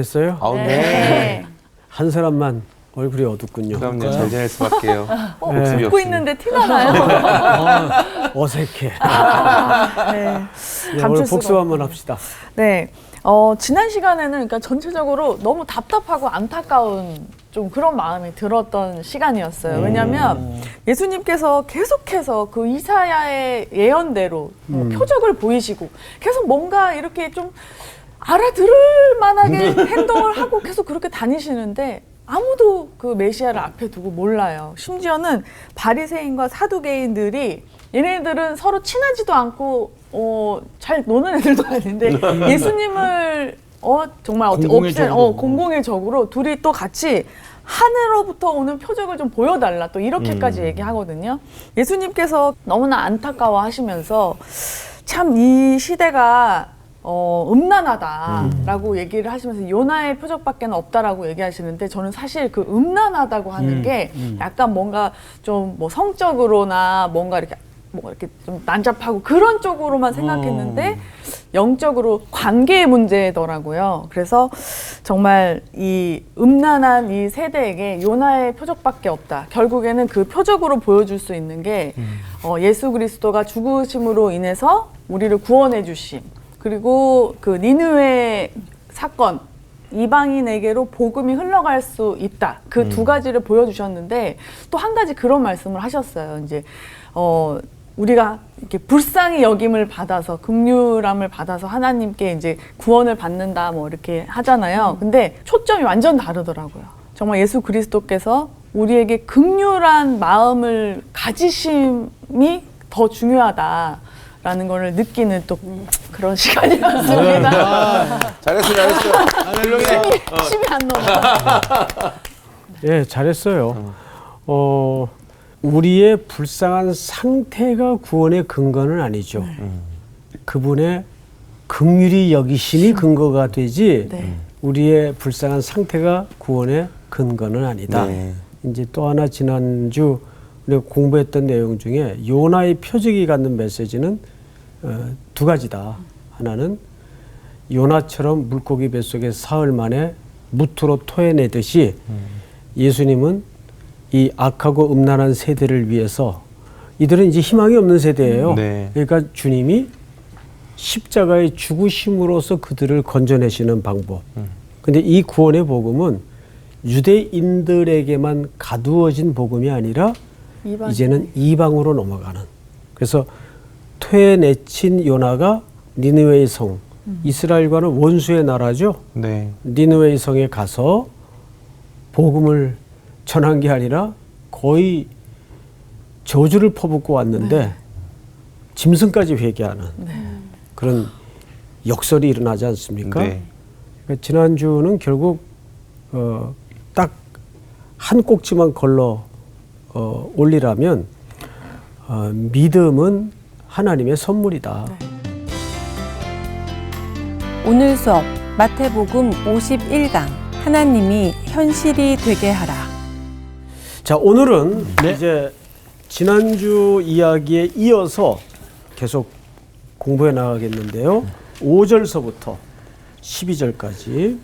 됐어요? 네. 한 사람만 얼굴이 어둡군요. 그럼요. 잘 지낼 수밖에요. 목숨이 웃고 없으니. 있는데 티나나요? 어색해. 네. 오늘 감출 수가 복수 한번 합시다. 네. 지난 시간에는 그러니까 전체적으로 너무 답답하고 안타까운 좀 그런 마음이 들었던 시간이었어요. 왜냐하면 예수님께서 계속해서 그 이사야의 예언대로 표적을 보이시고 계속 뭔가 이렇게 좀 알아들을 만하게 행동을 하고 계속 그렇게 다니시는데 아무도 그 메시아를 앞에 두고 몰라요. 심지어는 바리새인과 사두개인들이 얘네들은 서로 친하지도 않고 잘 노는 애들도 아닌데 예수님을 정말 공공의 적으로 둘이 또 같이 하늘로부터 오는 표적을 좀 보여달라 또 이렇게까지 얘기하거든요. 예수님께서 너무나 안타까워하시면서 참 이 시대가 음란하다라고 얘기를 하시면서 요나의 표적밖에 없다라고 얘기하시는데 저는 사실 그 음란하다고 하는 게 약간 뭔가 좀 뭐 성적으로나 뭔가 이렇게 좀 난잡하고 그런 쪽으로만 생각했는데 영적으로 관계의 문제더라고요. 그래서 정말 이 음란한 이 세대에게 요나의 표적밖에 없다. 결국에는 그 표적으로 보여줄 수 있는 게 예수 그리스도가 죽으심으로 인해서 우리를 구원해 주심. 그리고 그 니느웨 사건 이방인에게로 복음이 흘러갈 수 있다. 그 두 가지를 보여주셨는데 또 한 가지 그런 말씀을 하셨어요. 이제 우리가 이렇게 불쌍히 여김을 받아서 긍휼함을 받아서 하나님께 이제 구원을 받는다 뭐 이렇게 하잖아요. 근데 초점이 완전 다르더라고요. 정말 예수 그리스도께서 우리에게 긍휼한 마음을 가지심이 더 중요하다라는 걸 느끼는 또 그런 시간이었습니다. 잘했어요. 힘이 안 넘어. 예, 잘했어요. 우리의 불쌍한 상태가 구원의 근거는 아니죠. 그분의 긍휼히 여기심이 근거가 되지 우리의 불쌍한 상태가 구원의 근거는 아니다. 네. 이제 또 하나 지난주 우리가 공부했던 내용 중에 요나의 표적이 갖는 메시지는 두 가지다. 하나는 요나처럼 물고기 뱃속에 사흘 만에 무트로 토해내듯이 예수님은 이 악하고 음란한 세대를 위해서 이들은 이제 희망이 없는 세대예요. 네. 그러니까 주님이 십자가의 죽으심으로써 그들을 건져내시는 방법. 근데 이 구원의 복음은 유대인들에게만 가두어진 복음이 아니라 이제는 이방으로 넘어가는. 그래서 토해내친 요나가 니느웨의 성, 이스라엘과는 원수의 나라죠. 네. 니느웨의 성에 가서 복음을 전한 게 아니라 거의 저주를 퍼붓고 왔는데 짐승까지 회개하는 그런 역설이 일어나지 않습니까? 네. 그러니까 지난주는 결국 딱 한 꼭지만 걸러 올리라면 믿음은 하나님의 선물이다. 오늘 수업 마태복음 51강 하나님이 현실이 되게 하라. 자, 오늘은 이제 지난주 이야기에 이어서 계속 공부해 나가겠는데요. 5절서부터 12절까지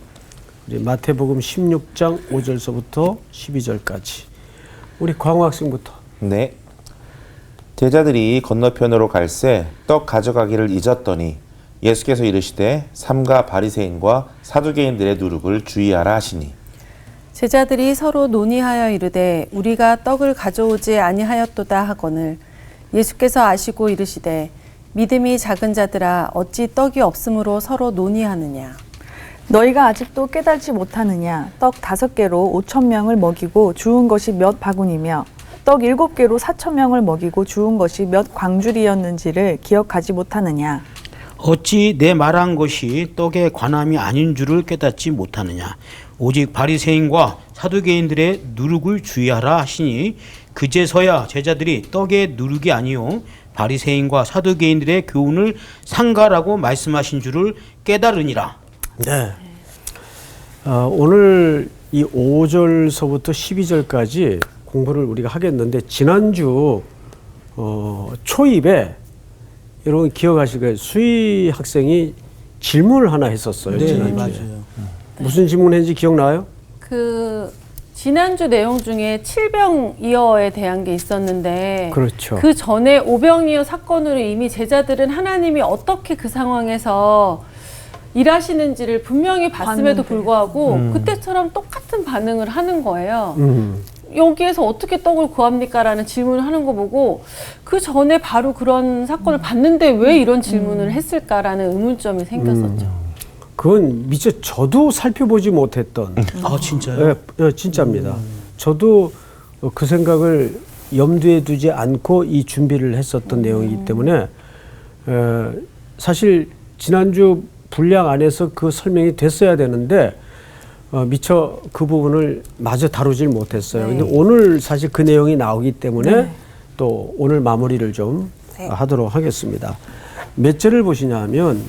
우리 마태복음 16장 5절서부터 12절까지 우리 광호 학생부터. 네. 제자들이 건너편으로 갈새 떡 가져가기를 잊었더니 예수께서 이르시되 삼가 바리새인과 사두개인들의 누룩을 주의하라 하시니 제자들이 서로 논의하여 이르되 우리가 떡을 가져오지 아니하였도다 하거늘 예수께서 아시고 이르시되 믿음이 작은 자들아 어찌 떡이 없으므로 서로 논의하느냐. 너희가 아직도 깨달지 못하느냐. 떡 5개로 5,000명을 먹이고 주운 것이 몇 바구니며 떡 7개로 4,000명을 먹이고 주운 것이 몇 광줄이었는지를 기억하지 못하느냐. 어찌 내 말한 것이 떡에 관함이 아닌 줄을 깨닫지 못하느냐. 오직 바리새인과 사두개인들의 누룩을 주의하라 하시니 그제서야 제자들이 떡의 누룩이 아니요 바리새인과 사두개인들의 교훈을 상가라고 말씀하신 줄을 깨달으니라. 네. 오늘 이 5절서부터 12절까지 공부를 우리가 하겠는데 지난주 초입에 여러분 기억하실 거예요. 수희 학생이 질문을 하나 했었어요. 네, 지난주에. 맞아요. 무슨 질문했는지 기억나요? 그 지난주 내용 중에 칠병이어에 대한 게 있었는데 그렇죠. 그 전에 오병이어 사건으로 이미 제자들은 하나님이 어떻게 그 상황에서 일하시는지를 분명히 봤음에도 봤는데. 불구하고 그때처럼 똑같은 반응을 하는 거예요. 음. 여기에서 어떻게 떡을 구합니까? 라는 질문을 하는 거 보고 그 전에 바로 그런 사건을 봤는데 왜 이런 질문을 했을까라는 의문점이 생겼었죠. 그건 미처 저도 살펴보지 못했던 아 진짜요? 진짜입니다. 저도 그 생각을 염두에 두지 않고 이 준비를 했었던 내용이기 때문에 사실 지난주 분량 안에서 그 설명이 됐어야 되는데 미처 그 부분을 마저 다루질 못했어요. 근데 오늘 사실 그 내용이 나오기 때문에 또 오늘 마무리를 좀 하도록 하겠습니다. 몇 절을 보시냐 하면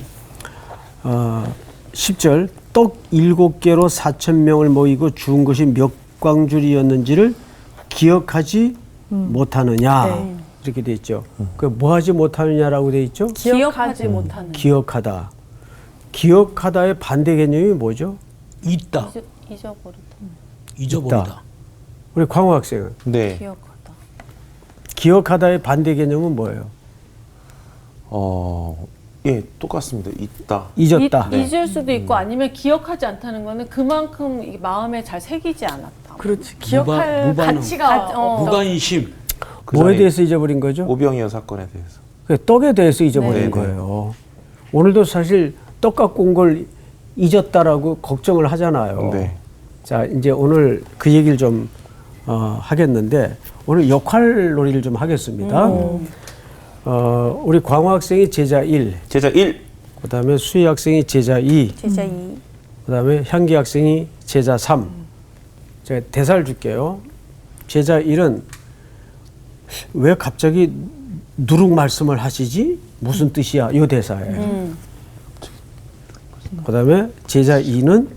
10절 떡 7개로 4,000명을 모이고 주운 것이 몇 광줄이었는지를 기억하지 못하느냐 이렇게 돼 있죠. 그 뭐 하지 못하느냐라고 돼 있죠? 기억하지 못하는. 기억하다. 기억하다의 반대 개념이 뭐죠? 있다. 잊어버리다. 잊어버리다. 있다. 우리 광호 학생은 네. 기억하다. 기억하다의 반대 개념은 뭐예요? 예, 똑같습니다. 있다. 잊었다. 잊을 수도 있고 아니면 기억하지 않다는 거는 그만큼 이 마음에 잘 새기지 않았다. 그렇지. 기억할 무반응. 가치가 무관심. 뭐에 전에 대해서 잊어버린 거죠? 오병이어 사건에 대해서. 그 떡에 대해서 잊어버린 네. 거예요. 오늘도 사실 떡 갖고 온 걸 잊었다라고 걱정을 하잖아요. 네. 자, 이제 오늘 그 얘기를 좀 하겠는데 오늘 역할 놀이를 좀 하겠습니다. 우리 광호 학생이 제자 1, 제자 1. 그다음에 수희 학생이 제자 2, 제자 2. 그다음에 향기 학생이 제자 3. 제가 대사를 줄게요. 제자 1은 왜 갑자기 누룩 말씀을 하시지? 무슨 뜻이야? 이 대사예요. 그다음에 제자 2는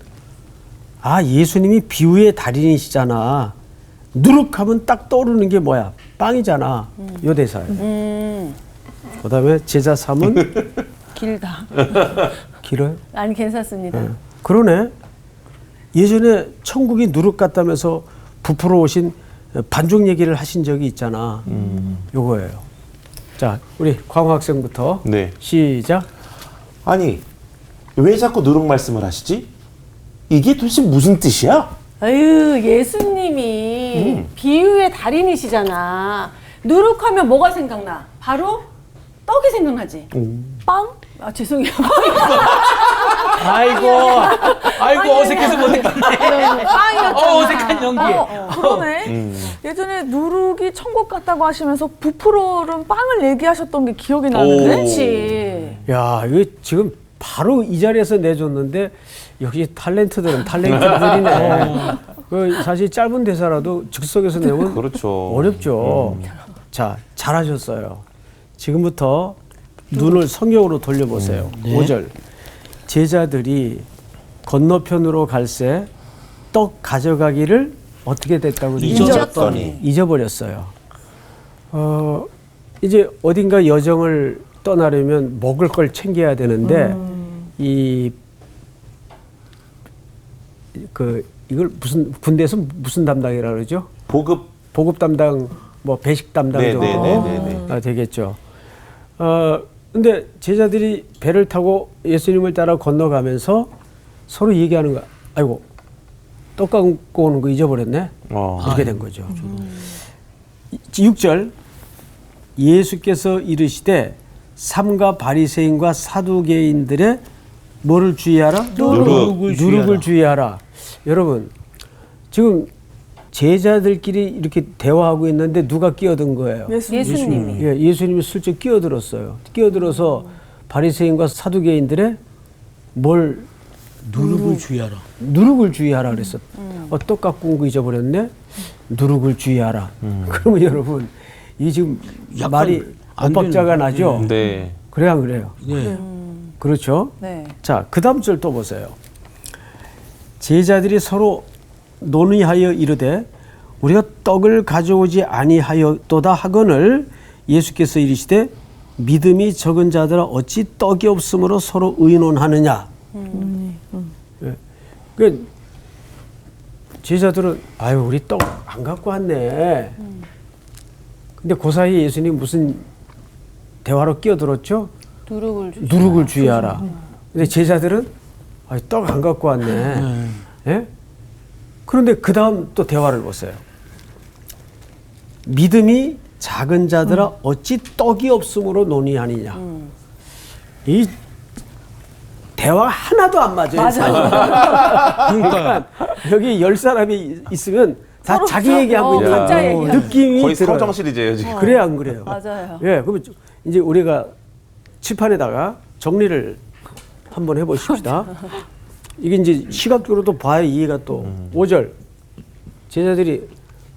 예수님이 비유의 달인이시잖아. 누룩하면 딱 떠오르는 게 뭐야? 빵이잖아. 이 대사예요. 그다음에 제자 3은 길다. 길어요? 아니 괜찮습니다. 그러네. 예전에 천국이 누룩 같다면서 부풀어 오신 반죽 얘기를 하신 적이 있잖아. 요거예요. 자, 우리 광호 학생부터 네. 시작. 아니, 왜 자꾸 누룩 말씀을 하시지? 이게 도대체 무슨 뜻이야? 아유, 예수님이 비유의 달인이시잖아. 누룩하면 뭐가 생각나? 바로 떡이 생각나지. 빵? 죄송해요. 아이고 어색해서 못했네. 빵이었잖아. 어색한 연기. 그러네. 예전에 누룩이 천국 같다고 하시면서 부풀어오른 빵을 얘기하셨던 게 기억이 나는데. 그렇지. 야, 이거 지금 바로 이 자리에서 내줬는데 역시 탤런트들은 탤런트들이네. 그 사실 짧은 대사라도 즉석에서 내면 그렇죠. 어렵죠. 자, 잘하셨어요. 지금부터 눈을 성경으로 돌려보세요. 네. 5절. 제자들이 건너편으로 갈새 떡 가져가기를 어떻게 됐다고 그러죠? 잊었더니. 잊어버렸어요. 이제 어딘가 여정을 떠나려면 먹을 걸 챙겨야 되는데 이걸 무슨 군대에서 무슨 담당이라 그러죠? 보급 담당, 뭐 배식 담당 정도 네네네네. 되겠죠. 근데 제자들이 배를 타고 예수님을 따라 건너가면서 서로 얘기하는 거야. 아이고, 떡 갖고 오는 거 잊어버렸네. 이렇게 된 거죠. 6절. 예수께서 이르시되 삼가 바리새인과 사두개인들의 뭐를 주의하라? 누룩을 주의하라. 여러분, 지금 제자들끼리 이렇게 대화하고 있는데 누가 끼어든 거예요? 예수님이. 예, 예수님이 슬쩍 끼어들었어요. 끼어들어서 바리새인과 사두개인들의 뭘 누룩을 주의하라. 누룩을 주의하라 그랬어. 떡 갖고 온 거 잊어버렸네. 누룩을 주의하라. 그러면 여러분, 이 지금 약간 말이 안 엇박자가 되는- 나죠. 네. 그래야 안 그래요? 네. 그렇죠? 네. 자, 그 다음 절 또 보세요. 제자들이 서로 논의하여 이르되 우리가 떡을 가져오지 아니하였도다 하거늘 예수께서 이르시되 믿음이 적은 자들아 어찌 떡이 없으므로 서로 의논하느냐. 예. 그 제자들은 아유 우리 떡 안 갖고 왔네. 근데 그 사이에 예수님 무슨 대화로 끼어들었죠? 누룩을 주의하라. 근데 제자들은 아유 떡 안 갖고 왔네. 예? 그런데 그 다음 또 대화를 보세요. 믿음이 작은 자들아 어찌 떡이 없음으로 논의하느냐. 이 대화 하나도 안 맞아요. 그러니까 여기 10사람이 있으면 다 자기 얘기하고 있는 각자 얘기하는. 느낌이 거의 들어요. 서정 시리즈예요 지금. 그래 안 그래요? 맞아요. 예, 그러면 이제 우리가 칠판에다가 정리를 한번 해보십시다. 이게 이제 시각적으로도 봐야 이해가 또 5절 제자들이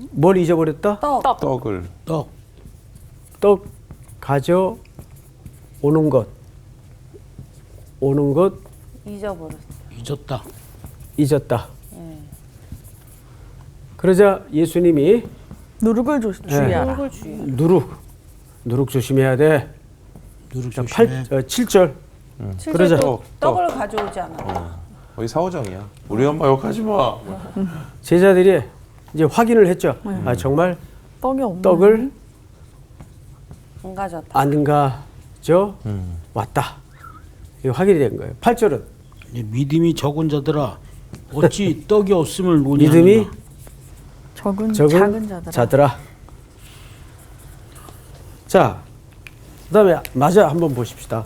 뭘 잊어버렸다? 떡을 떡 가져 오는 것 잊어버렸어. 잊었다. 잊었다. 그러자 예수님이 누룩을 주의하라. 누룩 조심해야 돼. 누룩 자, 조심해. 7절. 그러자 떡을 가져오지 않아. 거의 사오정이야. 우리 엄마 욕하지 마. 제자들이 이제 확인을 했죠. 아 정말 떡이 없네. 떡을 안 가져왔다. 안 가져 왔다. 이게 확인이 된 거예요. 8절은 믿음이 적은 자들아 어찌 떡이 없음을 논의하느냐. 믿음이 적은 적은 작은 자들아. 자, 그다음에 마저 한번 보십시다.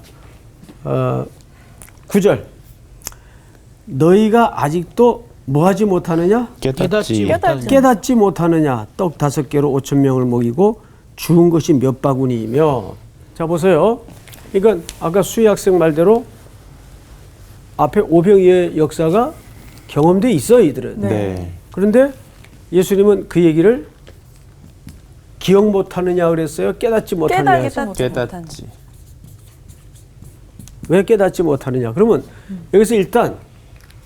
9절. 너희가 아직도 뭐하지 못하느냐? 깨닫지 깨닫지 못하느냐? 떡 5개로 5천 명을 먹이고 주운 것이 몇 바구니이며. 자 보세요. 이건 아까 수희 학생 말대로 앞에 오병이의 역사가 경험돼 있어 이들은. 네. 그런데 예수님은 그 얘기를 기억 못하느냐 그랬어요? 깨닫지 못하느냐 그랬어요? 깨닫지. 왜 깨닫지 못하느냐? 그러면 여기서 일단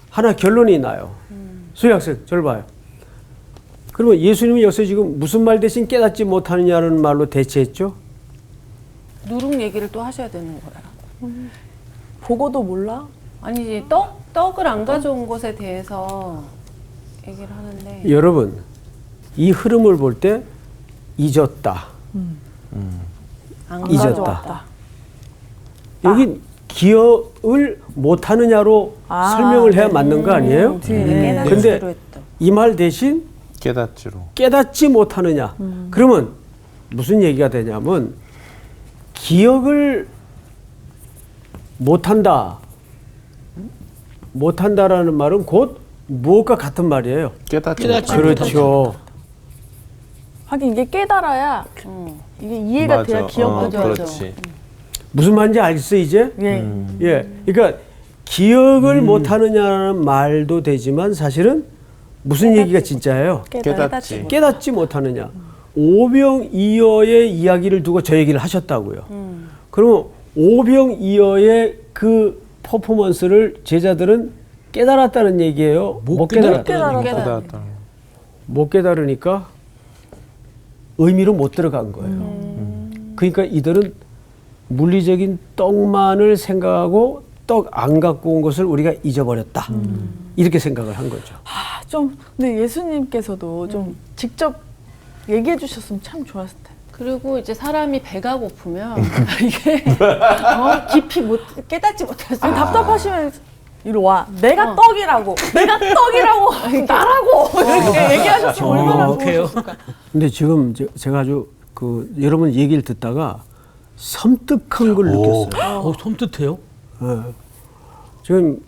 하나 결론이 나요. 수희 학생 저를 봐요. 그러면 예수님이 여기서 지금 무슨 말 대신 깨닫지 못하느냐는 말로 대체했죠? 누룩 얘기를 또 하셔야 되는 거야. 보고도 몰라? 아니지 떡을 안 가져온 것에 대해서 얘기를 하는데 여러분 이 흐름을 볼 때 잊었다. 안 잊었다. 가져왔다. 여기 기억을 못하느냐로 설명을 해야 맞는 거 아니에요? 근데 깨닫지로 했다. 이 말 대신 깨닫지로. 깨닫지 못하느냐. 그러면 무슨 얘기가 되냐면 기억을 못한다라는 말은 곧 무엇과 같은 말이에요. 깨닫지. 그렇죠. 하긴 이게 깨달아야 이게 이해가 맞아. 돼야 기억도 돼요. 그렇지. 무슨 말인지 알겠어 이제? 예. 예. 그러니까 기억을 못하느냐는 말도 되지만 사실은 무슨 얘기가 진짜예요? 깨닫지. 깨닫지 못하느냐. 오병이어의 이야기를 두고 저 얘기를 하셨다고요. 그러면 오병이어의 그 퍼포먼스를 제자들은 깨달았다는 얘기예요. 못 깨달았다는 얘기예요. 깨닫다. 못 깨달으니까 의미로 못 들어간 거예요. 그러니까 이들은 물리적인 떡만을 생각하고 떡 안 갖고 온 것을 우리가 잊어버렸다. 이렇게 생각을 한 거죠. 아, 좀 근데 예수님께서도 좀 직접 얘기해 주셨으면 참 좋았을 텐데. 그리고 이제 사람이 배가 고프면 이게 깊이 깨닫지 못할 수 답답하시면 이리 와. 내가 떡이라고. 내가 떡이라고. 나라고. 이렇게 얘기하셨으면 얼마나 좋으셨을까. 근데 지금 제가 아주 여러분 얘기를 듣다가 섬뜩한 걸 느꼈어요. 섬뜩해요? 지금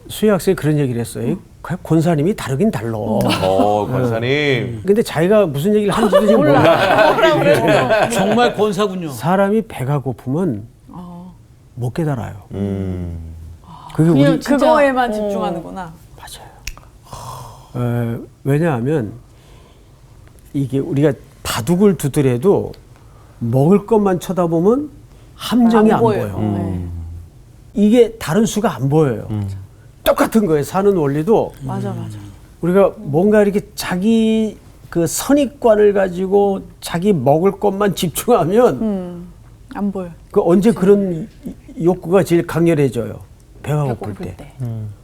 수희 학생이 그런 얘기를 했어요. 권사님이 다르긴 달라. 권사님. 근데 자기가 무슨 얘기를 하는지도 지금 몰라. 정말 권사군요. 사람이 배가 고프면 못 깨달아요. 그게 그냥 우리 그거에만 집중하는구나. 맞아요. 왜냐하면 이게 우리가 바둑을 두더라도 먹을 것만 쳐다보면 함정이 안 보여요. 이게 다른 수가 안 보여요. 똑같은 거예요. 사는 원리도 맞아. 우리가 뭔가 이렇게 자기 그 선입관을 가지고 자기 먹을 것만 집중하면 안 보여. 언제 그런 욕구가 제일 강렬해져요. 배가 고플 때.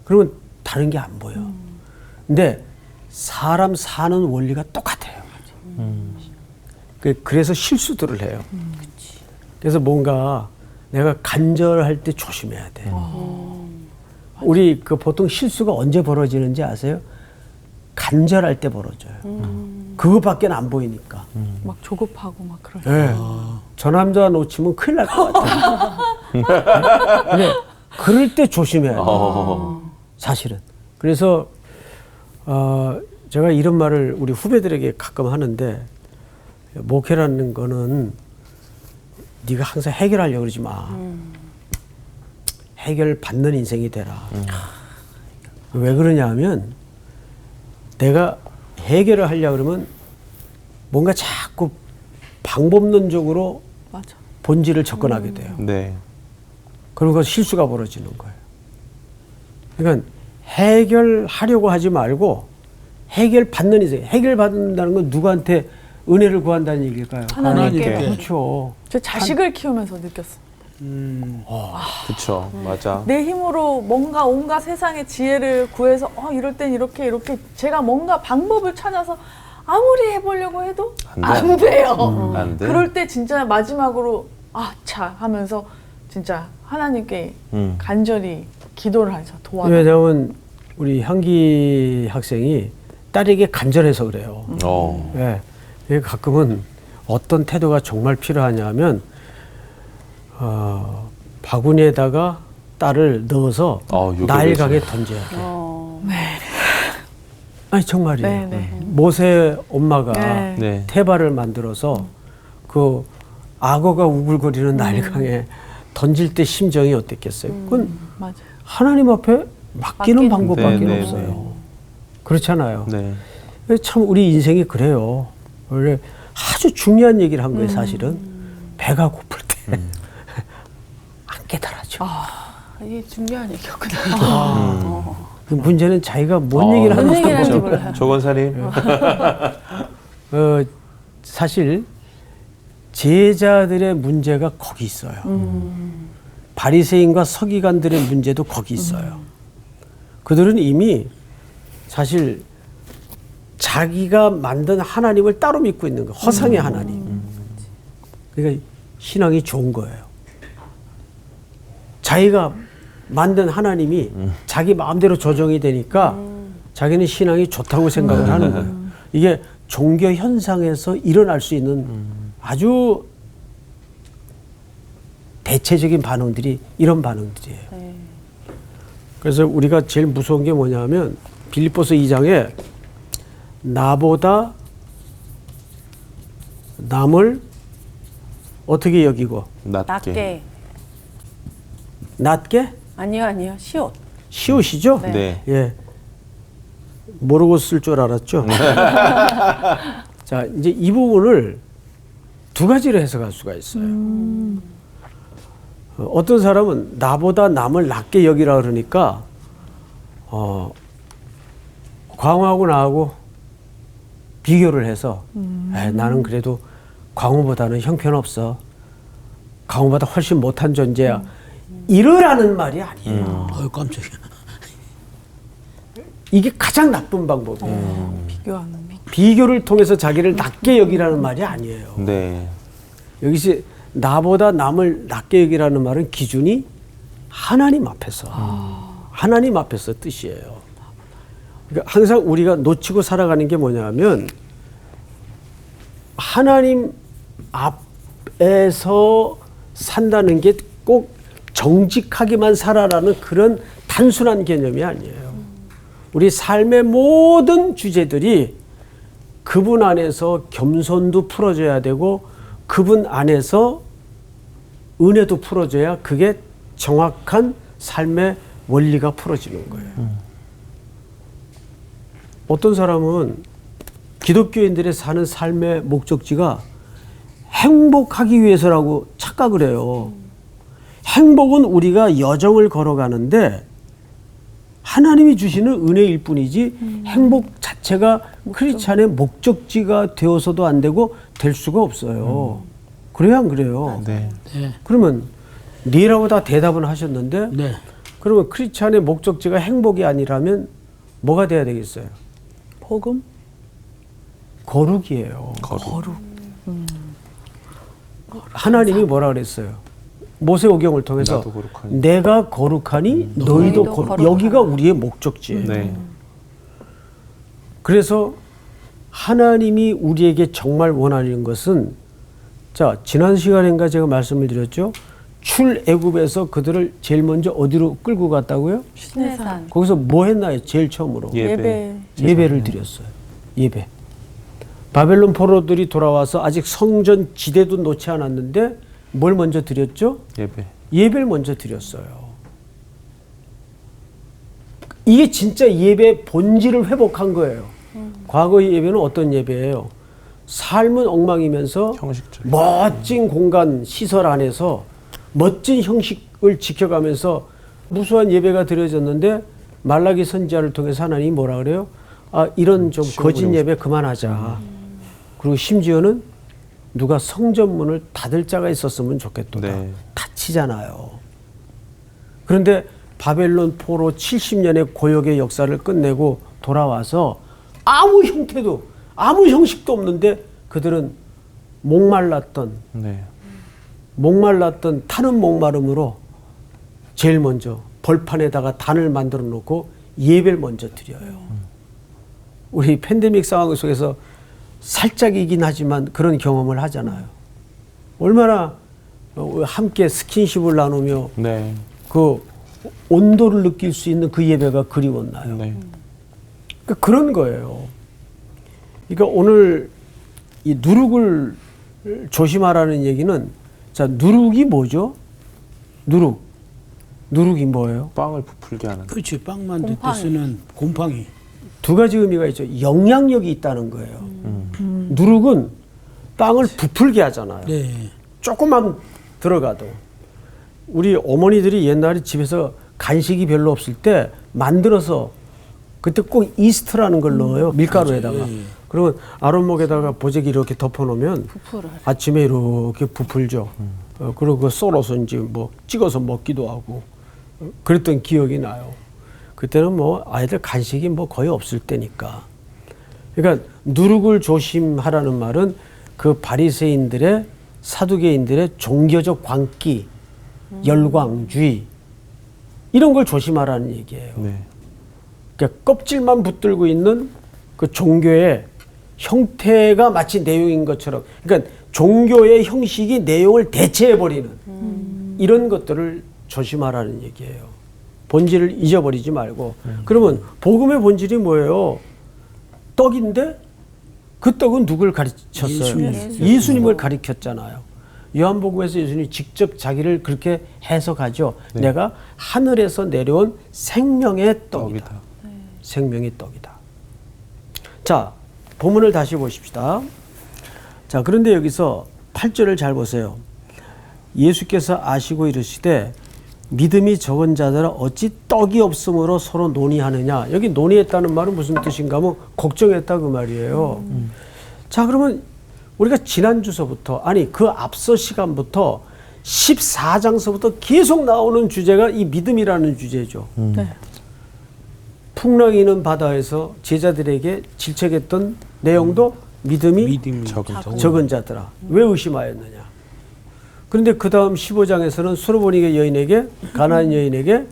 그러면 다른 게 안 보여. 근데 사람 사는 원리가 똑같아요. 그래서 실수들을 해요. 그래서 뭔가 내가 간절할 때 조심해야 돼. 우리 그 보통 실수가 언제 벌어지는지 아세요? 간절할 때 벌어져요. 그거밖에 안 보이니까. 막 조급하고 막 그런. 네. 저 남자 놓치면 큰일 날 것 같아요. 근데 그럴 때 조심해야 돼요. 사실은. 그래서 제가 이런 말을 우리 후배들에게 가끔 하는데, 목회라는 거는 네가 항상 해결하려고 그러지 마. 해결 받는 인생이 되라. 왜 그러냐 하면 내가 해결을 하려고 그러면 뭔가 자꾸 방법론적으로 맞아. 본질을 접근하게 돼요. 네. 그러고 실수가 벌어지는 거예요. 그러니까 해결하려고 하지 말고 해결 받는 인생. 해결 받는다는 건 누구한테 은혜를 구한다는 얘기일까요? 하나님께. 그렇죠. 저 자식을 키우면서 느꼈어. 그쵸. 맞아. 내 힘으로 뭔가 온갖 세상의 지혜를 구해서 이럴 땐 이렇게 제가 뭔가 방법을 찾아서 아무리 해보려고 해도 안 돼요. 안 돼. 그럴 때 진짜 마지막으로 차 하면서 진짜 하나님께 간절히 기도를 하죠. 도와달라고. 왜냐하면 우리 향기 학생이 딸에게 간절해서 그래요. 예. 예, 가끔은 어떤 태도가 정말 필요하냐면 바구니에다가 딸을 넣어서 나일강에 던져야 돼요. 아니 정말이에요. 네, 네. 모세 엄마가 네. 네. 태바를 만들어서 그 악어가 우글거리는 나일강에 던질 때 심정이 어땠겠어요? 그건 맞아요. 하나님 앞에 맡기는 방법밖에 네, 네, 없어요. 그렇잖아요. 네. 참 우리 인생이 그래요. 원래 아주 중요한 얘기를 한 거예요. 사실은 배가 고플 때 안 깨달아져. 이게 중요한 얘기였구나. 그 문제는 자기가 뭔 얘기를 하는지 얘기하는지 모르고. 몰라요. 조건사님. 사실 제자들의 문제가 거기 있어요. 바리새인과 서기관들의 문제도 거기 있어요. 그들은 이미 사실 자기가 만든 하나님을 따로 믿고 있는 거예요. 허상의 하나님. 그러니까 신앙이 좋은 거예요. 자기가 만든 하나님이 자기 마음대로 조정이 되니까 자기는 신앙이 좋다고 생각을 하는 거예요. 이게 종교 현상에서 일어날 수 있는 아주 대체적인 반응들이 이런 반응들이에요. 그래서 우리가 제일 무서운 게 뭐냐면 빌립보서 2장에 나보다 남을 어떻게 여기고 낮게. 낮게 아니요. 시옷. 시옷이죠? 네. 예. 모르고 쓸 줄 알았죠? 자, 이제 이 부분을 두 가지로 해석할 수가 있어요. 어떤 사람은 나보다 남을 낮게 여기라 그러니까 광호하고 나하고 비교를 해서 나는 그래도 광호보다는 형편없어. 광호보다 훨씬 못한 존재야. 이러라는 말이 아니에요. 깜짝이야. 이게 가장 나쁜 방법이에요. 비교하는. 비교를 통해서 자기를 낮게 여기라는 말이 아니에요. 네. 여기서 나보다 남을 낮게 여기라는 말은 기준이 하나님 앞에서 하나님 앞에서 뜻이에요. 그러니까 항상 우리가 놓치고 살아가는 게 뭐냐면 하나님 앞에서 산다는 게 꼭 정직하게만 살아라는 그런 단순한 개념이 아니에요. 우리 삶의 모든 주제들이 그분 안에서 겸손도 풀어져야 되고 그분 안에서 은혜도 풀어져야 그게 정확한 삶의 원리가 풀어지는 거예요. 어떤 사람은 기독교인들의 사는 삶의 목적지가 행복하기 위해서라고 착각을 해요. 행복은 우리가 여정을 걸어가는데 하나님이 주시는 은혜일 뿐이지 행복 자체가 크리스찬의 목적지가 되어서도 안 되고 될 수가 없어요. 그래요, 안 그래요? 네. 네. 그러면 네라고 다 대답은 하셨는데 네. 그러면 크리스찬의 목적지가 행복이 아니라면 뭐가 돼야 되겠어요? 복음? 거룩이에요. 거룩. 하나님이 뭐라 그랬어요? 모세오경을 통해서 나도 거룩하니. 내가 거룩하니 너희도 거룩. 여기가 우리의 목적지예요. 네. 그래서 하나님이 우리에게 정말 원하는 것은, 자, 지난 시간인가 제가 말씀을 드렸죠. 출애굽에서 그들을 제일 먼저 어디로 끌고 갔다고요? 시내산. 거기서 뭐 했나요? 제일 처음으로 예배를 드렸어요. 예배. 바벨론 포로들이 돌아와서 아직 성전 지대도 놓지 않았는데 뭘 먼저 드렸죠? 예배. 예배를 먼저 드렸어요. 이게 진짜 예배의 본질을 회복한 거예요. 과거의 예배는 어떤 예배예요? 삶은 엉망이면서 형식적인. 멋진 공간 시설 안에서 멋진 형식을 지켜가면서 무수한 예배가 드려졌는데, 말라기 선지자를 통해서 하나님이 뭐라 그래요? 아, 이런 좀 거짓 예배 그만하자. 그리고 심지어는 누가 성전문을 닫을 자가 있었으면 좋겠도다. 네. 닫히잖아요. 그런데 바벨론 포로 70년의 고역의 역사를 끝내고 돌아와서 아무 형태도 아무 형식도 없는데 그들은 목말랐던 네. 타는 목마름으로 제일 먼저 벌판에다가 단을 만들어 놓고 예배를 먼저 드려요. 우리 팬데믹 상황 속에서 살짝이긴 하지만 그런 경험을 하잖아요. 얼마나 함께 스킨십을 나누며 네. 그 온도를 느낄 수 있는 그 예배가 그리웠나요? 네. 그러니까 그런 거예요. 그러니까 오늘 이 누룩을 조심하라는 얘기는, 자, 누룩이 뭐죠? 누룩이 뭐예요? 빵을 부풀게 하는. 그렇지. 빵 만들 때 쓰는 곰팡이. 두 가지 의미가 있죠. 영향력이 있다는 거예요. 누룩은 빵을 부풀게 하잖아요. 네. 조금만 들어가도. 우리 어머니들이 옛날에 집에서 간식이 별로 없을 때 만들어서, 그때 꼭 이스트라는 걸 넣어요. 밀가루에다가. 맞아요. 예. 그러면 아랫목에다가 보재기 이렇게 덮어놓으면 부풀어요. 아침에 이렇게 부풀죠. 그리고 그거 썰어서 이제 뭐 찍어서 먹기도 하고 그랬던 기억이 나요. 그때는 뭐 아이들 간식이 뭐 거의 없을 때니까. 그러니까 누룩을 조심하라는 말은 그 바리새인들의, 사두개인들의 종교적 광기, 열광주의, 이런 걸 조심하라는 얘기예요. 네. 그러니까 껍질만 붙들고 있는 그 종교의 형태가 마치 내용인 것처럼, 그러니까 종교의 형식이 내용을 대체해버리는 이런 것들을 조심하라는 얘기예요. 본질을 잊어버리지 말고. 그러면 복음의 본질이 뭐예요? 떡인데 그 떡은 누굴 가르쳤어요? 예수님을 가르쳤잖아요. 요한복음에서 예수님이 직접 자기를 그렇게 해석하죠. 네. 내가 하늘에서 내려온 생명의 떡이다. 떡이다. 생명의 떡이다. 자, 본문을 다시 보십시다. 자, 그런데 여기서 8절을 잘 보세요. 예수께서 아시고 이르시되 믿음이 적은 자들은 어찌 떡이 없으므로 서로 논의하느냐. 여기 논의했다는 말은 무슨 뜻인가 하면 걱정했다 그 말이에요. 자, 그러면 우리가 지난주서부터, 아니 그 앞서 시간부터 14장서부터 계속 나오는 주제가 이 믿음이라는 주제죠. 네. 풍랑이는 바다에서 제자들에게 질책했던 내용도 믿음이 적은 자들아 왜 의심하였느냐. 그런데 그 다음 15장에서는 수로보니게 여인에게, 가나안 여인에게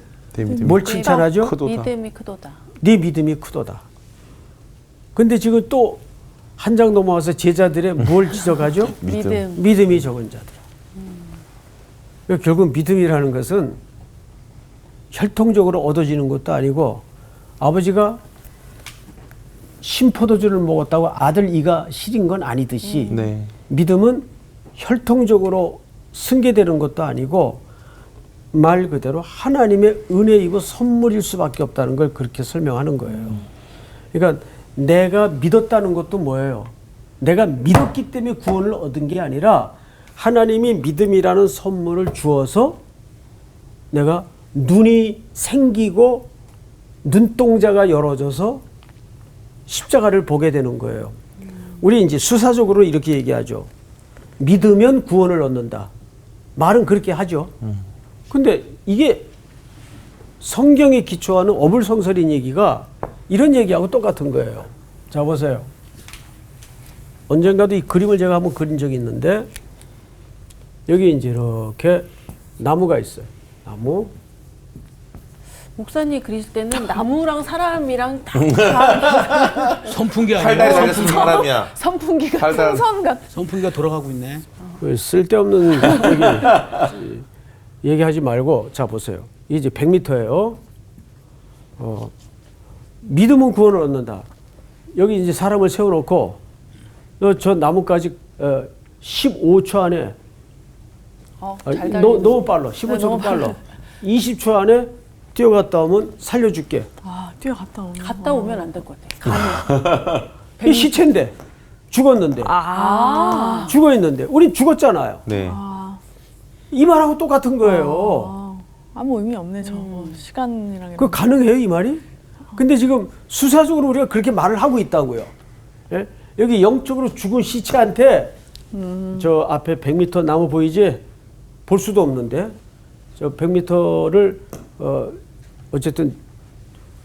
뭘 칭찬하죠? 크도다. 믿음이 크도다. 네 믿음이 크도다. 근데 지금 또 한 장 넘어와서 제자들의 뭘 지적하죠? 믿음이 적은 자들. 결국 믿음이라는 것은 혈통적으로 얻어지는 것도 아니고, 아버지가 신포도주를 먹었다고 아들 이가 시린 건 아니듯이 네. 믿음은 혈통적으로 승계되는 것도 아니고 말 그대로 하나님의 은혜이고 선물일 수밖에 없다는 걸 그렇게 설명하는 거예요. 그러니까 내가 믿었다는 것도 뭐예요? 내가 믿었기 때문에 구원을 얻은 게 아니라 하나님이 믿음이라는 선물을 주어서 내가 눈이 생기고 눈동자가 열어져서 십자가를 보게 되는 거예요. 우리 이제 수사적으로 이렇게 얘기하죠. 믿으면 구원을 얻는다. 말은 그렇게 하죠. 근데 이게 성경에 기초하는 어불성설인 얘기가 이런 얘기하고 똑같은 거예요. 자, 보세요. 언젠가도 이 그림을 제가 한번 그린 적이 있는데 여기 이제 이렇게 나무가 있어요. 나무. 목사님 그리실 때는 나무랑 사람이랑 다 선풍기 팔다리 아니야? 달렸으면 사람이야. 선풍기가 달달. 풍선가. 선풍기가 돌아가고 있네. 그 쓸데없는 얘기하지 말고 자 보세요. 이제 100m예요. 믿음은 구원을 얻는다. 여기 이제 사람을 세워놓고 저 나무까지 15초 안에 잘 너무 빨라. 15초도 너무 빨라. 20초 안에 뛰어갔다 오면 살려줄게. 뛰어갔다 오면. 갔다 오면 안 될 것 같아요. 이 시체인데 죽었는데 죽어 있는데 우린 죽었잖아요. 네. 이 말하고 똑같은 거예요. 아무 의미 없네 저거. 시간이랑. 그 가능해요 이 말이? 근데 지금 수사적으로 우리가 그렇게 말을 하고 있다고요. 예? 여기 영적으로 죽은 시체한테 저 앞에 100m 나무 보이지? 볼 수도 없는데 저 100m를 어쨌든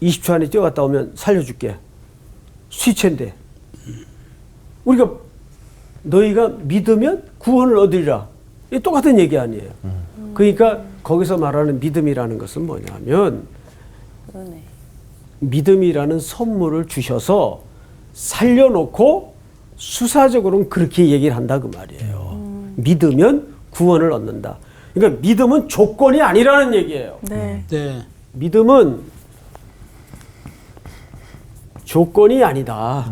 20초 안에 뛰어갔다 오면 살려줄게. 시체인데 우리가 너희가 믿으면 구원을 얻으리라. 이 똑같은 얘기 아니에요. 그러니까 거기서 말하는 믿음이라는 것은 뭐냐면 그러네. 믿음이라는 선물을 주셔서 살려놓고 수사적으로는 그렇게 얘기를 한다 그 말이에요. 믿으면 구원을 얻는다. 그러니까 믿음은 조건이 아니라는 얘기예요. 네. 네. 믿음은 조건이 아니다.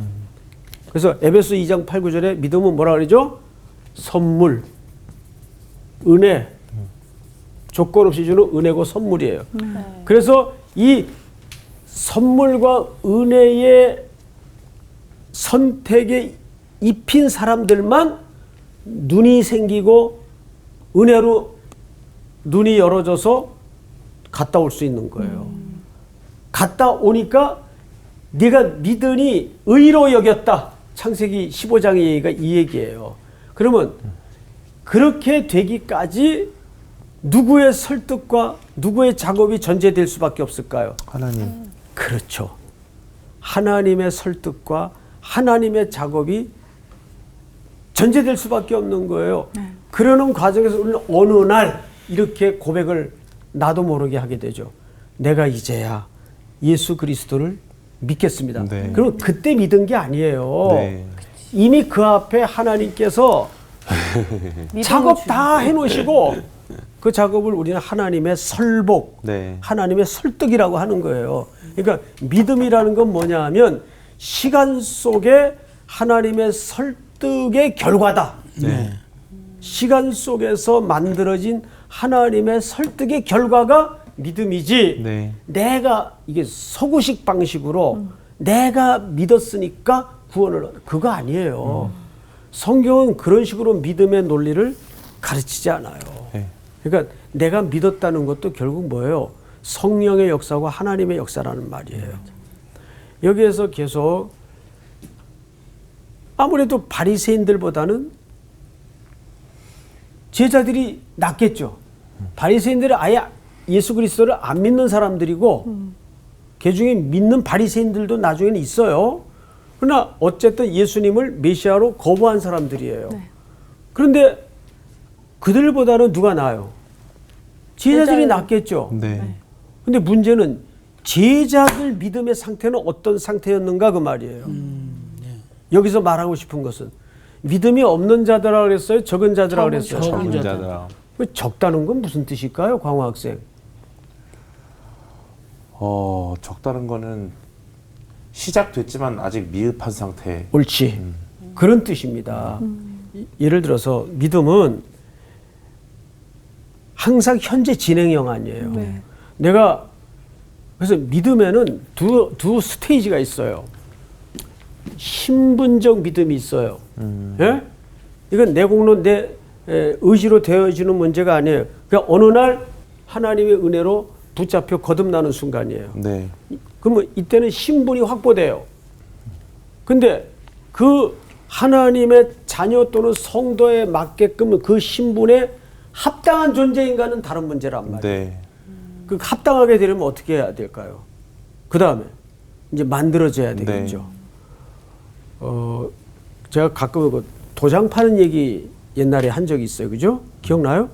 그래서 에베소 2장 8, 9절에 믿음은 뭐라 그러죠? 선물, 은혜, 조건 없이 주는 은혜고 선물이에요. 그래서 이 선물과 은혜의 선택에 입힌 사람들만 눈이 생기고 은혜로 눈이 열어져서 갔다 올 수 있는 거예요. 갔다 오니까 네가 믿으니 의로 여겼다. 창세기 15장의 얘기가 이 얘기예요. 그러면 그렇게 되기까지 누구의 설득과 누구의 작업이 전제될 수밖에 없을까요? 하나님. 그렇죠. 하나님의 설득과 하나님의 작업이 전제될 수밖에 없는 거예요. 그러는 과정에서 우리는 어느 날 이렇게 고백을 나도 모르게 하게 되죠. 내가 이제야 예수 그리스도를 믿겠습니다. 네. 그럼 그때 믿은 게 아니에요. 네. 이미 그 앞에 하나님께서 작업 다 해놓으시고 그 작업을 우리는 하나님의 설복, 네. 하나님의 설득이라고 하는 거예요. 그러니까 믿음이라는 건 뭐냐 하면 시간 속에 하나님의 설득의 결과다. 네. 시간 속에서 만들어진 하나님의 설득의 결과가 믿음이지. 네. 내가 이게 서구식 방식으로 내가 믿었으니까 구원을 그거 아니에요. 성경은 그런 식으로 믿음의 논리를 가르치지 않아요. 네. 그러니까 내가 믿었다는 것도 결국 뭐예요? 성령의 역사와 하나님의 역사라는 말이에요. 여기에서 계속 아무래도 바리새인들보다는 제자들이 낫겠죠. 바리새인들은 아예 예수 그리스도를 안 믿는 사람들이고 그 중에 믿는 바리새인들도 나중에는 있어요. 그러나 어쨌든 예수님을 메시아로 거부한 사람들이에요. 그런데 그들보다는 누가 나아요? 제자들이 낫겠죠. 네. 근데 문제는 제자들 믿음의 상태는 어떤 상태였는가 그 말이에요. 여기서 말하고 싶은 것은 믿음이 없는 자들이라고 그랬어요? 적은 자들이라고 그랬어요? 적은 자들아. 적다는 건 무슨 뜻일까요? 광호 학생. 적다는 거는 시작됐지만 아직 미흡한 상태. 옳지. 그런 뜻입니다. 예를 들어서 믿음은 항상 현재 진행형 아니에요. 네. 내가 그래서 믿음에는 두 스테이지가 있어요. 신분적 믿음이 있어요. 예? 이건 내 공로 내 의지로 되어지는 문제가 아니에요. 그러니까 어느 날 하나님의 은혜로 붙잡혀 거듭나는 순간이에요. 네. 그러면 이때는 신분이 확보돼요. 근데 그 하나님의 자녀 또는 성도에 맞게끔 그 신분에 합당한 존재인가는 다른 문제란 말이에요. 네. 그 합당하게 되려면 어떻게 해야 될까요? 그 다음에 이제 만들어져야 되겠죠. 제가 가끔 그 도장 파는 얘기 옛날에 한 적이 있어요. 그죠? 기억나요?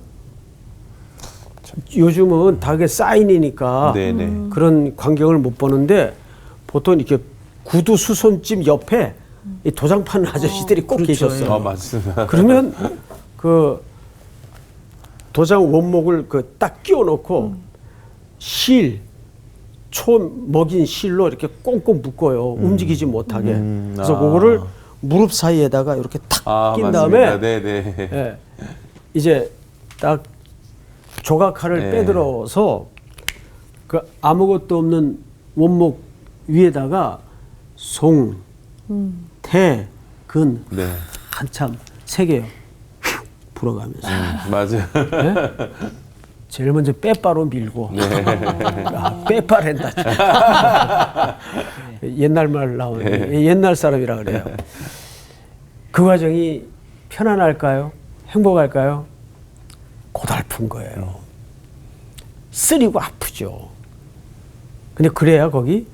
요즘은 다 그게 사인이니까 네네. 그런 광경을 못 보는데 보통 이렇게 구두 수선집 옆에 이 도장 파는 아저씨들이 꼭 계셨어요. 아, 맞습니다. 그러면 그 도장 원목을 그 딱 끼워 놓고 초 먹인 실로 이렇게 꽁꽁 묶어요. 움직이지 못하게. 그래서 그거를 무릎 사이에다가 이렇게 탁 낀 다음에 네네. 예, 이제 딱 조각칼을 네. 빼들어서 그 아무것도 없는 원목 위에다가 송, 태, 근 네. 한참 세 개요. 불어가면서. 맞아요. 제일 먼저 빼바로 밀고. 네. 아, 빼바랜다. 옛날 말 나오는 옛날 사람이라 그래요. 그 과정이 편안할까요? 행복할까요? 고달픈 거예요. 쓰리고 아프죠. 근데 그래야 거기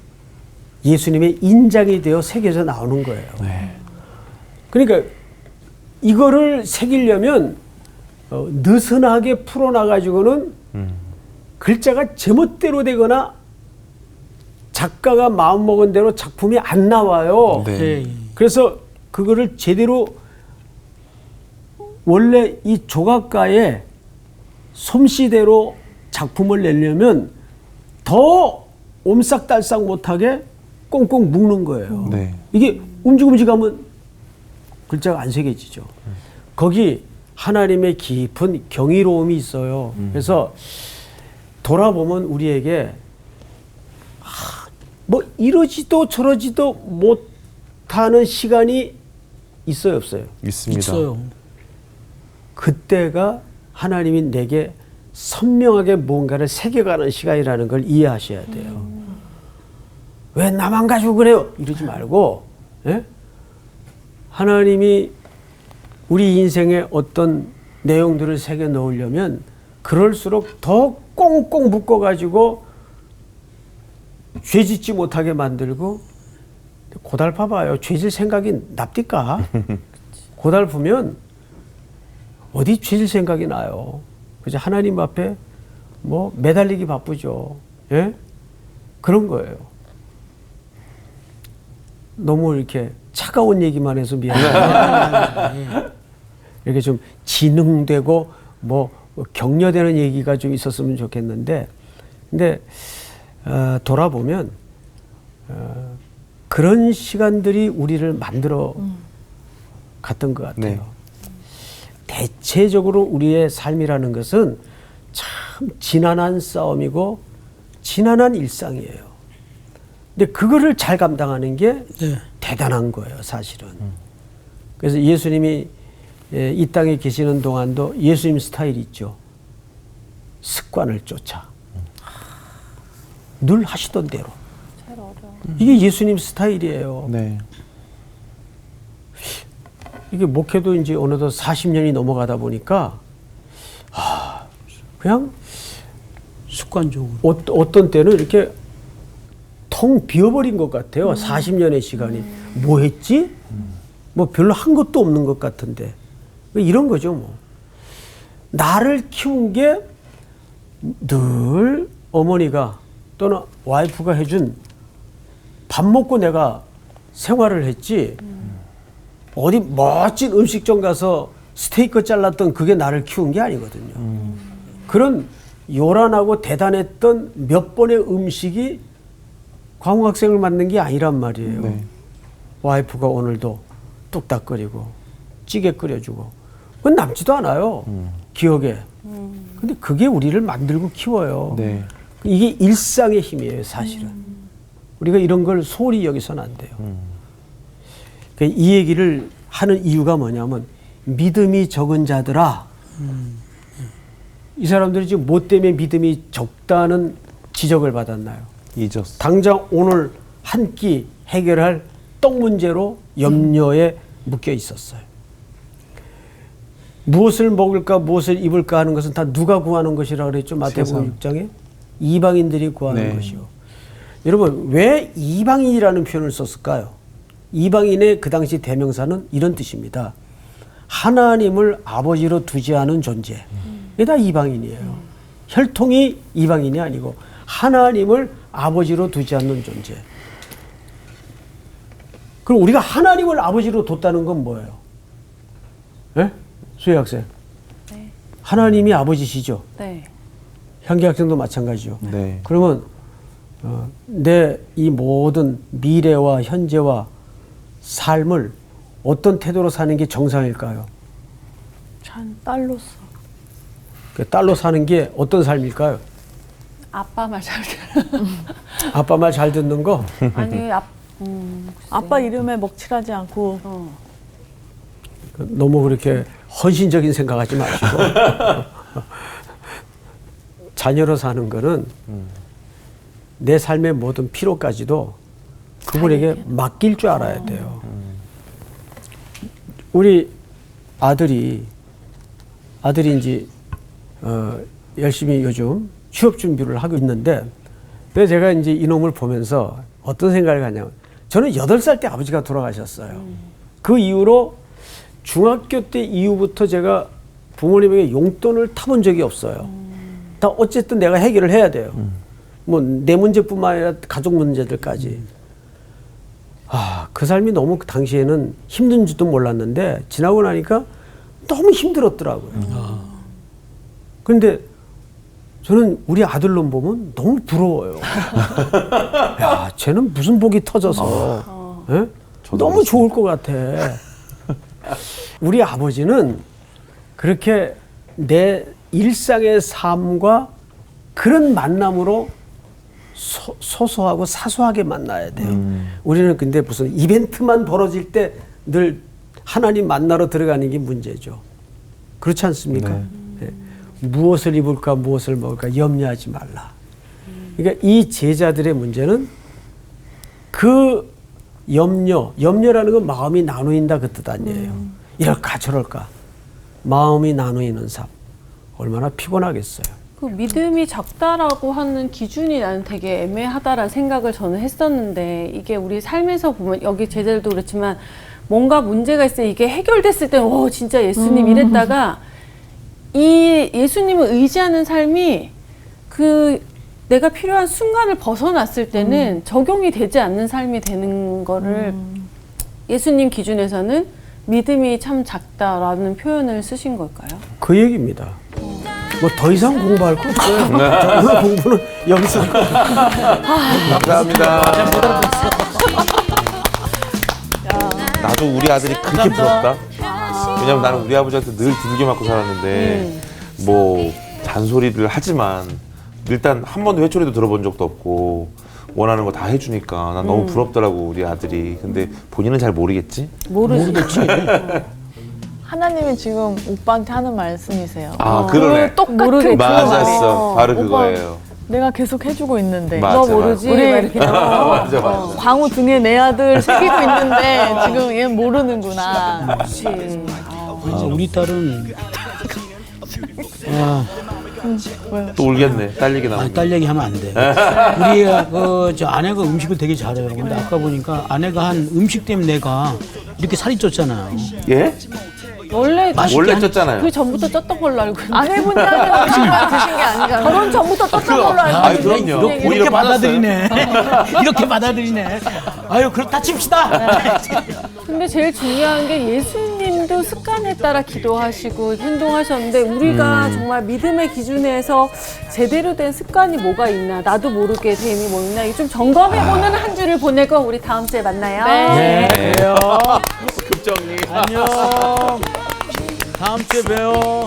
예수님의 인장이 되어 새겨져 나오는 거예요. 그러니까 이거를 새기려면 느슨하게 풀어놔가지고는 글자가 제멋대로 되거나 작가가 마음먹은 대로 작품이 안 나와요. 네. 그래서 그거를 제대로 원래 이 조각가의 솜씨대로 작품을 내려면 더 옴싹달싹 못하게 꽁꽁 묶는 거예요. 네. 이게 움직하면 글자가 안 새겨지죠. 거기 하나님의 깊은 경이로움이 있어요. 그래서 돌아보면 우리에게 뭐 이러지도 저러지도 못하는 시간이 있어요, 없어요? 있습니다. 있어요. 그때가 하나님이 내게 선명하게 뭔가를 새겨가는 시간이라는 걸 이해하셔야 돼요. 왜 나만 가지고 그래요? 이러지 말고, 예? 하나님이 우리 인생에 어떤 내용들을 새겨 넣으려면 그럴수록 더 꽁꽁 묶어가지고 죄 짓지 못하게 만들고, 고달파봐요. 죄질 생각이 납니까? 고달프면 어디 죄질 생각이 나요. 그죠? 하나님 앞에 뭐 매달리기 바쁘죠. 예? 그런 거예요. 너무 이렇게 차가운 얘기만 해서 미안해요. 이렇게 좀 진흥되고 뭐 격려되는 얘기가 좀 있었으면 좋겠는데, 근데 돌아보면 그런 시간들이 우리를 만들어 갔던 것 같아요. 네. 대체적으로 우리의 삶이라는 것은 참 지난한 싸움이고 지난한 일상이에요. 근데 그거를 잘 감당하는 게 대단한 거예요, 사실은. 그래서 예수님이 이 땅에 계시는 동안도 예수님 스타일이 있죠. 습관을 쫓아. 늘 하시던 대로. 이게 예수님 스타일이에요. 네. 이게 목회도 이제 어느덧 40년이 넘어가다 보니까 그냥 습관적으로. 어떤 때는 이렇게 텅 비어버린 것 같아요. 40년의 시간이. 뭐 했지? 뭐 별로 한 것도 없는 것 같은데. 이런 거죠, 뭐. 나를 키운 게 늘 어머니가 또는 와이프가 해준 밥 먹고 내가 생활을 했지. 어디 멋진 음식점 가서 스테이크 잘랐던 그게 나를 키운 게 아니거든요. 그런 요란하고 대단했던 몇 번의 음식이 광우학생을 만든 게 아니란 말이에요. 네. 와이프가 오늘도 뚝딱거리고 찌개 끓여주고 그건 남지도 않아요. 기억에. 근데 그게 우리를 만들고 키워요. 네. 이게 일상의 힘이에요, 사실은. 우리가 이런 걸 소홀히 여기서는 안 돼요. 그러니까 이 얘기를 하는 이유가 뭐냐면 믿음이 적은 자들아. 이 사람들이 지금 뭐 때문에 믿음이 적다는 지적을 받았나요? 잊었어. 당장 오늘 한 끼 해결할 떡 문제로 염려에 묶여 있었어요. 무엇을 먹을까 무엇을 입을까 하는 것은 다 누가 구하는 것이라고 그랬죠? 마태복음 6장에 이방인들이 구하는 네. 것이요. 여러분 왜 이방인이라는 표현을 썼을까요? 이방인의 그 당시 대명사는 이런 뜻입니다. 하나님을 아버지로 두지 않은 존재. 이게 다 이방인이에요. 혈통이 이방인이 아니고 하나님을 아버지로 두지 않는 존재. 그럼 우리가 하나님을 아버지로 뒀다는 건 뭐예요? 예? 수혜 학생. 네. 하나님이 아버지시죠? 네. 향기 학생도 마찬가지죠. 네. 그러면 내 이 모든 미래와 현재와 삶을 어떤 태도로 사는 게 정상일까요? 참 딸로서. 그 딸로 사는 게 어떤 삶일까요? 아빠 말 잘 들어. 아빠 말 잘 듣는 거? 아니, 글쎄. 아빠 이름에 먹칠하지 않고 너무 그렇게 헌신적인 생각하지 마시고 자녀로 사는 거는 내 삶의 모든 필요까지도 그분에게 맡길 줄 알아야 돼요. 우리 아들이 이제 열심히 요즘 취업 준비를 하고 있는데, 그래서 제가 이제 이놈을 보면서 어떤 생각을 하냐면, 저는 8살 때 아버지가 돌아가셨어요. 그 이후로 중학교 때 이후부터 제가 부모님에게 용돈을 타본 적이 없어요. 다 어쨌든 내가 해결을 해야 돼요. 뭐 내 문제뿐만 아니라 가족 문제들까지. 그 삶이 너무 그 당시에는 힘든 줄도 몰랐는데 지나고 나니까 너무 힘들었더라고요. 그런데 저는 우리 아들놈 보면 너무 부러워요. 야, 쟤는 무슨 복이 터져서 예? 너무 좋을 것 같아. 우리 아버지는 그렇게 내 일상의 삶과 그런 만남으로 소소하고 사소하게 만나야 돼요. 우리는 근데 무슨 이벤트만 벌어질 때 늘 하나님 만나러 들어가는 게 문제죠. 그렇지 않습니까? 네. 무엇을 입을까 무엇을 먹을까 염려하지 말라. 그러니까 이 제자들의 문제는 그 염려라는 건 마음이 나누인다 그 뜻 아니에요. 이럴까 저럴까 마음이 나누이는 삶 얼마나 피곤하겠어요. 그 믿음이 작다라고 하는 기준이 나는 되게 애매하다라는 생각을 저는 했었는데, 이게 우리 삶에서 보면 여기 제자들도 그렇지만 뭔가 문제가 있어요. 이게 해결됐을 때는 진짜 예수님 이랬다가 이 예수님을 의지하는 삶이 그 내가 필요한 순간을 벗어났을 때는 적용이 되지 않는 삶이 되는 거를 예수님 기준에서는 믿음이 참 작다라는 표현을 쓰신 걸까요? 그 얘기입니다. 뭐 더 이상 공부할 거 없어요. 오늘 공부는 여기서. 감사합니다. 나도 우리 아들이 그렇게 부럽다. 왜냐면 나는 우리 아버지한테 늘 두들겨 맞고 살았는데 뭐 잔소리를 하지만 일단 한 번도 회초리도 들어본 적도 없고 원하는 거 다 해주니까 난 너무 부럽더라고 우리 아들이. 근데 본인은 잘 모르겠지? 모르겠지. 하나님이 지금 오빠한테 하는 말씀이세요. 그러네. 똑같은 맞았어. 바로 오빠, 그거예요. 내가 계속 해주고 있는데 맞아, 너 모르지? 우리 막 이렇게. 맞아. 광우 등에 내 아들 새기고 있는데 지금 얘 모르는구나. 우리 딸은 또 울겠네. 딸 얘기 나오면. 딸 얘기하면 안 돼. 우리 저 아내가 음식을 되게 잘해요. 근데 아까 보니까 아내가 한 음식 때문에 내가 이렇게 살이 쪘잖아요. 예? 원래 원래 쪘잖아요. 그 전부터 쪘던 걸로 알고 있는데. 아내분이랑 음식만 드신 게 아니잖아요. 결혼 전부터 쪘던 걸로 알고 있는데. 그럼요. 이렇게 오히려 받아들이네. 이렇게 받아들이네. 아유, 그렇다 칩시다. 근데 제일 중요한 게 예수님도 습관에 따라 기도하시고 행동하셨는데, 우리가 정말 믿음의 기준에서 제대로 된 습관이 뭐가 있나, 나도 모르게 됨이 뭐 있나, 이게 좀 점검해보는 한 주를 보내고 우리 다음 주에 만나요. 네. 그래요. 급정리. 안녕. 다음 주에 봬요.